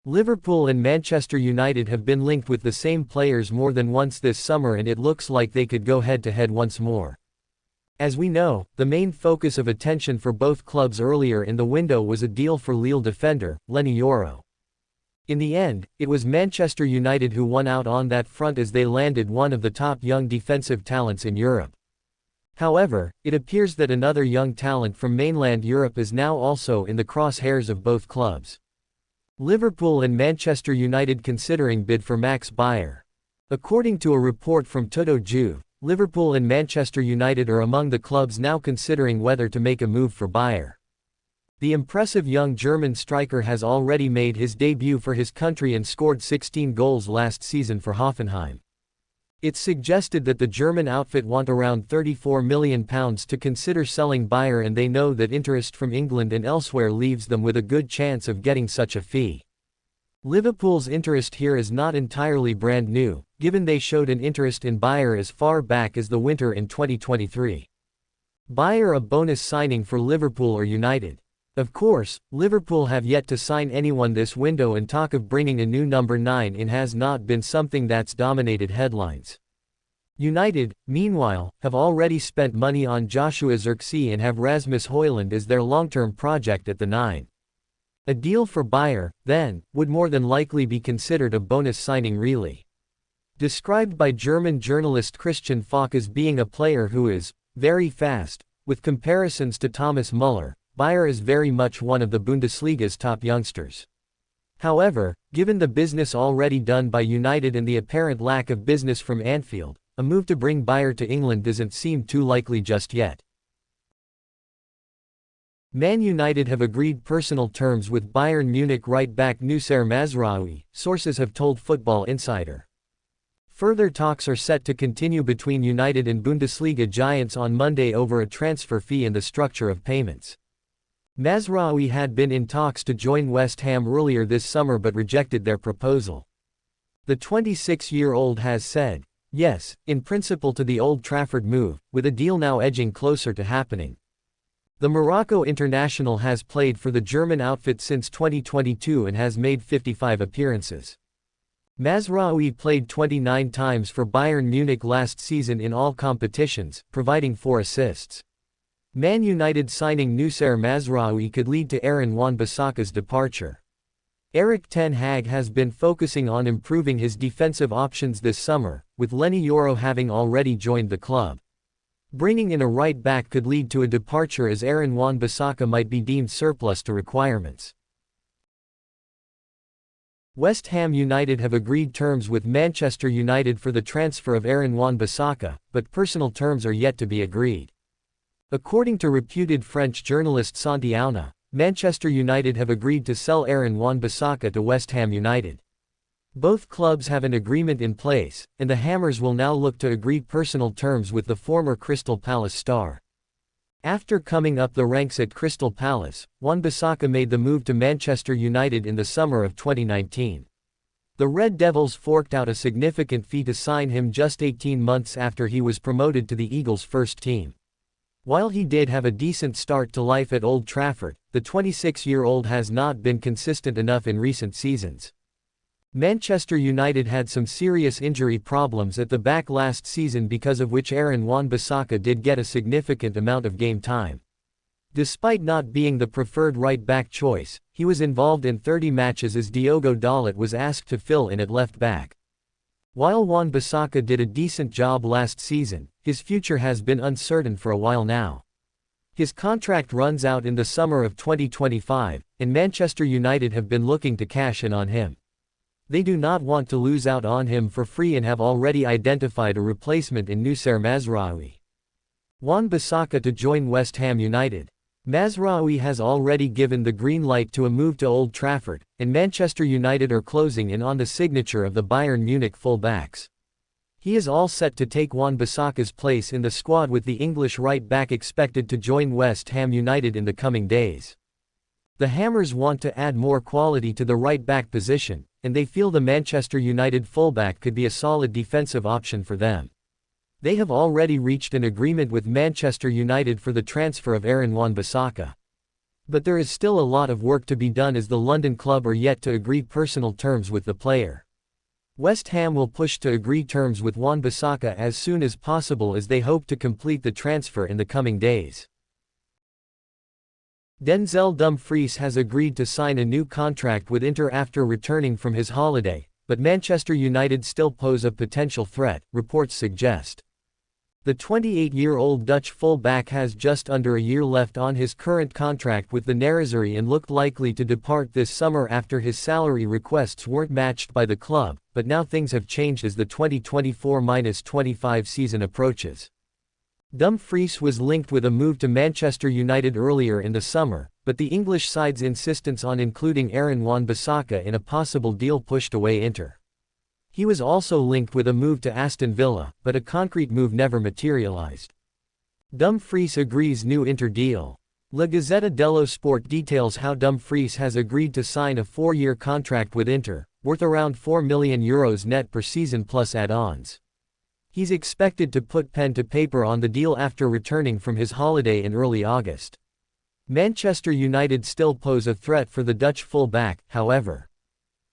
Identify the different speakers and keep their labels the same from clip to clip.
Speaker 1: Liverpool and Manchester United have been linked with the same players more than once this summer, and it looks like they could go head-to-head once more. As we know, the main focus of attention for both clubs earlier in the window was a deal for Lille defender, Leny Yoro. In the end, it was Manchester United who won out on that front as they landed one of the top young defensive talents in Europe. However, it appears that another young talent from mainland Europe is now also in the crosshairs of both clubs. Liverpool and Manchester United considering bid for Max Buer. According to a report from Tutto Juve, Liverpool and Manchester United are among the clubs now considering whether to make a move for Buer. The impressive young German striker has already made his debut for his country and scored 16 goals last season for Hoffenheim. It's suggested that the German outfit want around £34 million to consider selling Buer, and they know that interest from England and elsewhere leaves them with a good chance of getting such a fee. Liverpool's interest here is not entirely brand new, given they showed an interest in Buer as far back as the winter in 2023. Buer a bonus signing for Liverpool or United? Of course, Liverpool have yet to sign anyone this window, and talk of bringing a new number 9 in has not been something that's dominated headlines. United, meanwhile, have already spent money on Joshua Zirkzee and have Rasmus Hojlund as their long-term project at the 9. A deal for Buer, then, would more than likely be considered a bonus signing really. Described by German journalist Christian Falk as being a player who is very fast, with comparisons to Thomas Müller, Buer is very much one of the Bundesliga's top youngsters. However, given the business already done by United and the apparent lack of business from Anfield, a move to bring Buer to England doesn't seem too likely just yet. Man United have agreed personal terms with Bayern Munich right-back Noussair Mazraoui, sources have told Football Insider. Further talks are set to continue between United and Bundesliga giants on Monday over a transfer fee and the structure of payments. Mazraoui had been in talks to join West Ham earlier this summer but rejected their proposal. The 26-year-old has said yes, in principle, to the Old Trafford move, with a deal now edging closer to happening. The Morocco international has played for the German outfit since 2022 and has made 55 appearances. Mazraoui played 29 times for Bayern Munich last season in all competitions, providing 4 assists. Man United signing Noussair Mazraoui could lead to Aaron Juan Basaka's departure. Erik ten Hag has been focusing on improving his defensive options this summer, with Leny Yoro having already joined the club. Bringing in a right back could lead to a departure, as Aaron Juan Basaka might be deemed surplus to requirements. West Ham United have agreed terms with Manchester United for the transfer of Aaron Juan Basaka, but personal terms are yet to be agreed. According to reputed French journalist Santi Auna, Manchester United have agreed to sell Aaron Juan Basaka to West Ham United. Both clubs have an agreement in place, and the Hammers will now look to agree personal terms with the former Crystal Palace star. After coming up the ranks at Crystal Palace, Juan Basaka made the move to Manchester United in the summer of 2019. The Red Devils forked out a significant fee to sign him just 18 months after he was promoted to the Eagles' first team. While he did have a decent start to life at Old Trafford, the 26-year-old has not been consistent enough in recent seasons. Manchester United had some serious injury problems at the back last season, because of which Aaron Juan Basaka did get a significant amount of game time. Despite not being the preferred right-back choice, he was involved in 30 matches as Diogo Dalot was asked to fill in at left-back. While Juan Basaka did a decent job last season, his future has been uncertain for a while now. His contract runs out in the summer of 2025, and Manchester United have been looking to cash in on him. They do not want to lose out on him for free and have already identified a replacement in Noussair Mazraoui. Juan Basaka to join West Ham United. Mazraoui has already given the green light to a move to Old Trafford, and Manchester United are closing in on the signature of the Bayern Munich full-backs. He is all set to take Juan Basaka's place in the squad, with the English right-back expected to join West Ham United in the coming days. The Hammers want to add more quality to the right-back position, and they feel the Manchester United fullback could be a solid defensive option for them. They have already reached an agreement with Manchester United for the transfer of Aaron Juan Basaka. But there is still a lot of work to be done as the London club are yet to agree personal terms with the player. West Ham will push to agree terms with Juan Basaka as soon as possible as they hope to complete the transfer in the coming days. Denzel Dumfries has agreed to sign a new contract with Inter after returning from his holiday, but Manchester United still pose a potential threat, reports suggest. The 28-year-old Dutch full-back has just under a year left on his current contract with the Nerazzurri and looked likely to depart this summer after his salary requests weren't matched by the club, but now things have changed as the 2024-25 season approaches. Dumfries was linked with a move to Manchester United earlier in the summer, but the English side's insistence on including Aaron Juan Basaka in a possible deal pushed away Inter. He was also linked with a move to Aston Villa, but a concrete move never materialized. Dumfries agrees new Inter deal. La Gazzetta dello Sport details how Dumfries has agreed to sign a 4-year contract with Inter, worth around €4 million net per season plus add-ons. He's expected to put pen to paper on the deal after returning from his holiday in early August. Manchester United still pose a threat for the Dutch full-back, however.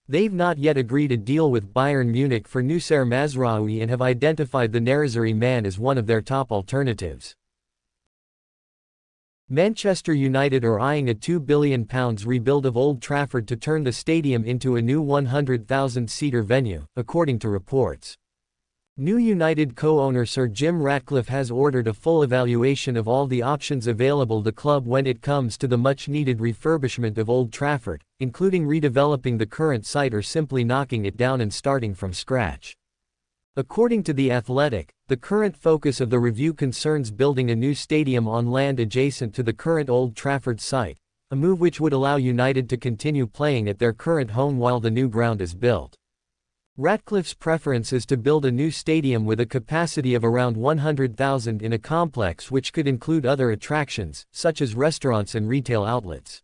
Speaker 1: They've not yet agreed a deal with Bayern Munich for Noussair Mazraoui and have identified the Nerazzurri man as one of their top alternatives. Manchester United are eyeing a £2 billion rebuild of Old Trafford to turn the stadium into a new 100,000-seater venue, according to reports. New United co-owner Sir Jim Ratcliffe has ordered a full evaluation of all the options available to the club when it comes to the much-needed refurbishment of Old Trafford, including redeveloping the current site or simply knocking it down and starting from scratch. According to The Athletic, the current focus of the review concerns building a new stadium on land adjacent to the current Old Trafford site, a move which would allow United to continue playing at their current home while the new ground is built. Ratcliffe's preference is to build a new stadium with a capacity of around 100,000 in a complex which could include other attractions, such as restaurants and retail outlets.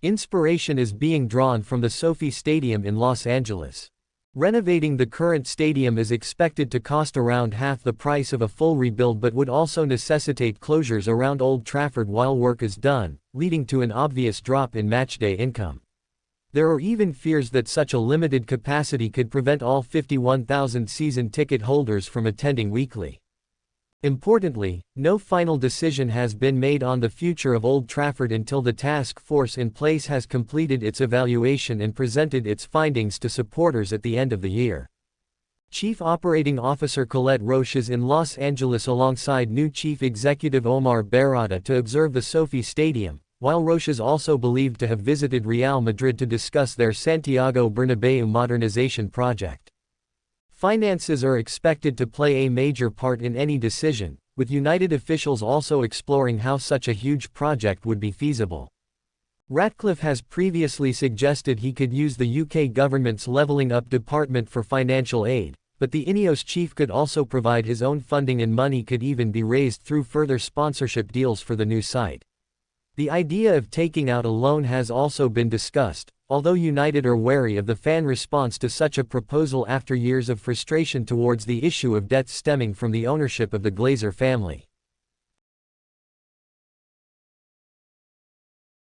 Speaker 1: Inspiration is being drawn from the Sophie Stadium in Los Angeles. Renovating the current stadium is expected to cost around half the price of a full rebuild but would also necessitate closures around Old Trafford while work is done, leading to an obvious drop in matchday income. There are even fears that such a limited capacity could prevent all 51,000 season ticket holders from attending weekly. Importantly, no final decision has been made on the future of Old Trafford until the task force in place has completed its evaluation and presented its findings to supporters at the end of the year. Chief Operating Officer Colette Roche is in Los Angeles alongside new Chief Executive Omar Berrada to observe the Sophie Stadium, while Roche is also believed to have visited Real Madrid to discuss their Santiago Bernabeu modernization project. Finances are expected to play a major part in any decision, with United officials also exploring how such a huge project would be feasible. Ratcliffe has previously suggested he could use the UK government's Levelling Up Department for financial aid, but the Ineos chief could also provide his own funding and money could even be raised through further sponsorship deals for the new site. The idea of taking out a loan has also been discussed, although United are wary of the fan response to such a proposal after years of frustration towards the issue of debts stemming from the ownership of the Glazer family.